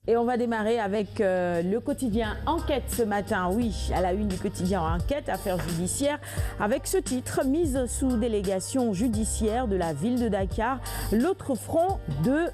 Et on va démarrer avec le quotidien Enquête ce matin. Oui, à la une du quotidien Enquête, affaires judiciaires, avec ce titre, mise sous délégation judiciaire de la ville de Dakar, l'autre front de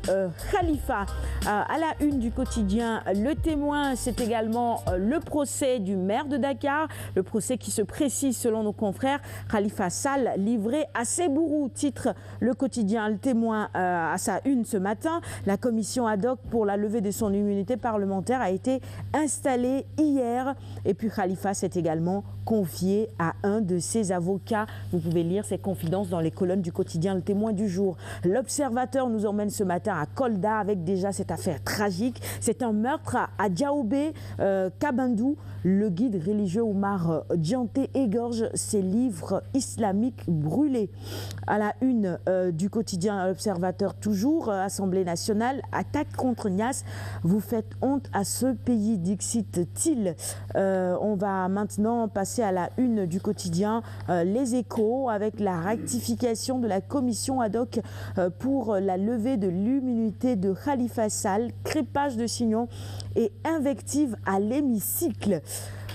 Khalifa. À la une du quotidien Le Témoin, c'est également le procès du maire de Dakar, le procès qui se précise selon nos confrères, Khalifa Sall livré à Sebourou. Titre le quotidien Le Témoin à sa une ce matin. La commission ad hoc pour la levée de son immunité parlementaire a été installée hier. Et puis Khalifa s'est également confié à un de ses avocats. Vous pouvez lire ses confidences dans les colonnes du quotidien Le Témoin du jour. L'Observateur nous emmène ce matin à Kolda avec déjà cette affaire tragique. C'est un meurtre à Diaoubé, Kabindou. Le guide religieux Oumar Dianté égorge ses livres islamiques brûlés. À la une du quotidien L'Observateur toujours, Assemblée nationale, attaque contre Niasse. Vous faites honte à ce pays, dixit-il. On va maintenant passer à la une du quotidien Les Échos avec la rectification de la commission ad hoc pour la levée de l'immunité de Khalifa Sall, crépage de signaux et invective à l'hémicycle.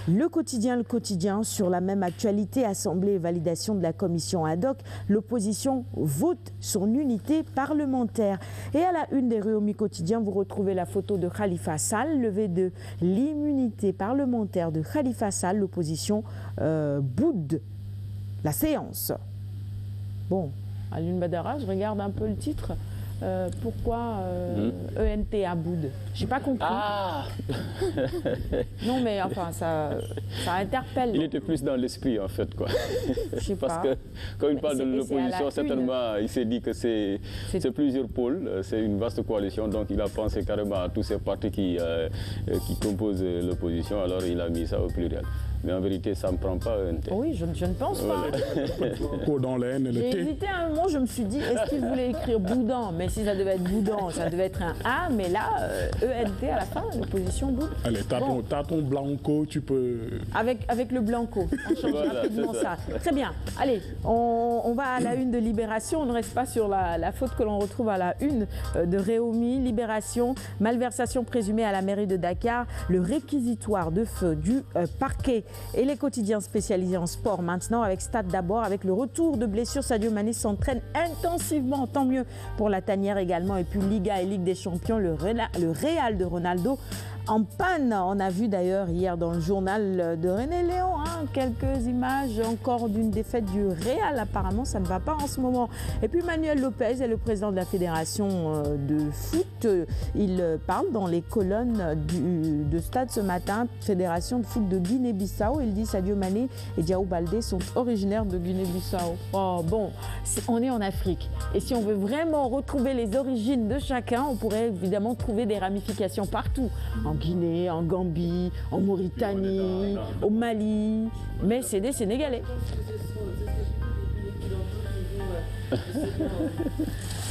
Le quotidien, sur la même actualité, assemblée et validation de la commission ad hoc, l'opposition vote son unité parlementaire. Et à la une des Réumi quotidien, vous retrouvez la photo de Khalifa Sall, levée de l'immunité parlementaire de Khalifa Sall, l'opposition boude la séance. Bon, Alioune Badara, je regarde un peu le titre. Pourquoi ENT à boude? J'ai pas compris. Ah non mais enfin ça interpelle. Il était plus dans l'esprit en fait quoi. Parce que quand il parle de l'opposition, certainement il s'est dit que c'est plusieurs pôles, c'est une vaste coalition, donc il a pensé carrément à tous ces partis qui composent l'opposition, alors il a mis ça au pluriel. Mais en vérité, ça ne me prend pas ENT. Oui, je ne pense pas. Voilà. J'ai hésité à un moment, je me suis dit, est-ce qu'il voulait écrire boudin? Mais si ça devait être boudin, ça devait être un A, mais là, ENT à la fin, l'opposition boude. Allez, t'as ton blanco, tu peux... Avec le blanco, on change rapidement ça. Très bien, allez, on va à la une de Libération, on ne reste pas sur la faute que l'on retrouve à la une de Réumi. Libération, malversation présumée à la mairie de Dakar, le réquisitoire de feu du parquet. Et les quotidiens spécialisés en sport maintenant avec Stade d'abord, avec le retour de blessure, Sadio Mané s'entraîne intensivement, tant mieux pour la tanière également. Et puis Liga et Ligue des Champions, le Real de Ronaldo en panne. On a vu d'ailleurs hier dans le journal de René Léon quelques images encore d'une défaite du Real. Apparemment, ça ne va pas en ce moment. Et puis Manuel Lopez est le président de la fédération de foot. Il parle dans les colonnes de Stade ce matin, fédération de foot de Guinée-Bissau. Il dit Sadio Mané et Diao Baldé sont originaires de Guinée-Bissau. Oh, bon, on est en Afrique. Et si on veut vraiment retrouver les origines de chacun, on pourrait évidemment trouver des ramifications partout. En Guinée, en Gambie, en Mauritanie, au Mali, mais c'est des Sénégalais.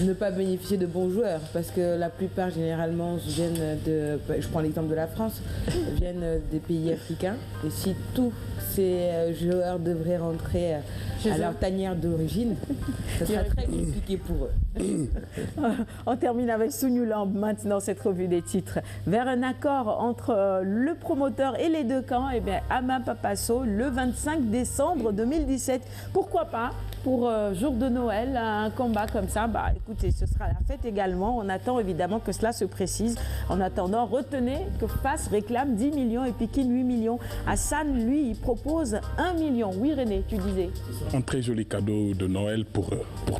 Ne pas bénéficier de bons joueurs, parce que la plupart généralement viennent je prends l'exemple de la France, viennent des pays africains. Et si tous ces joueurs devraient rentrer à leur tanière d'origine, ça serait très compliqué pour eux. On termine avec Sounioulamb maintenant, cette revue des titres. Vers un accord entre le promoteur et les deux camps, et bien Ama Papasso le 25 décembre 2017. Pourquoi pas pour jour de Noël, un combat comme ça, bah écoutez, ce sera la fête également. On attend évidemment que cela se précise. En attendant, retenez que Fass réclame 10 millions et Pikine 8 millions. Hassan, lui, il propose 1 million. Oui René, tu disais. Un très joli cadeau de Noël pour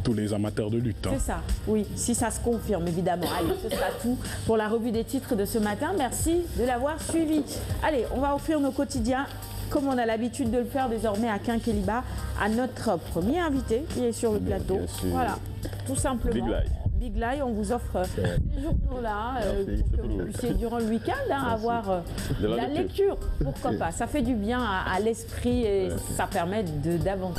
tous les amateurs de lutte. C'est ça, oui, si ça se confirme évidemment. Allez, ce sera tout pour la revue des titres de ce matin. Merci de l'avoir suivi. Allez, on va offrir nos quotidiens, comme on a l'habitude de le faire désormais à Quinqueliba, à notre premier invité qui est sur le plateau. Voilà, tout simplement. Big Lie, on vous offre ces journaux-là pour que vous puissiez durant le week-end avoir la lecture. Pourquoi pas? Ça fait du bien à l'esprit et ça permet d'avancer.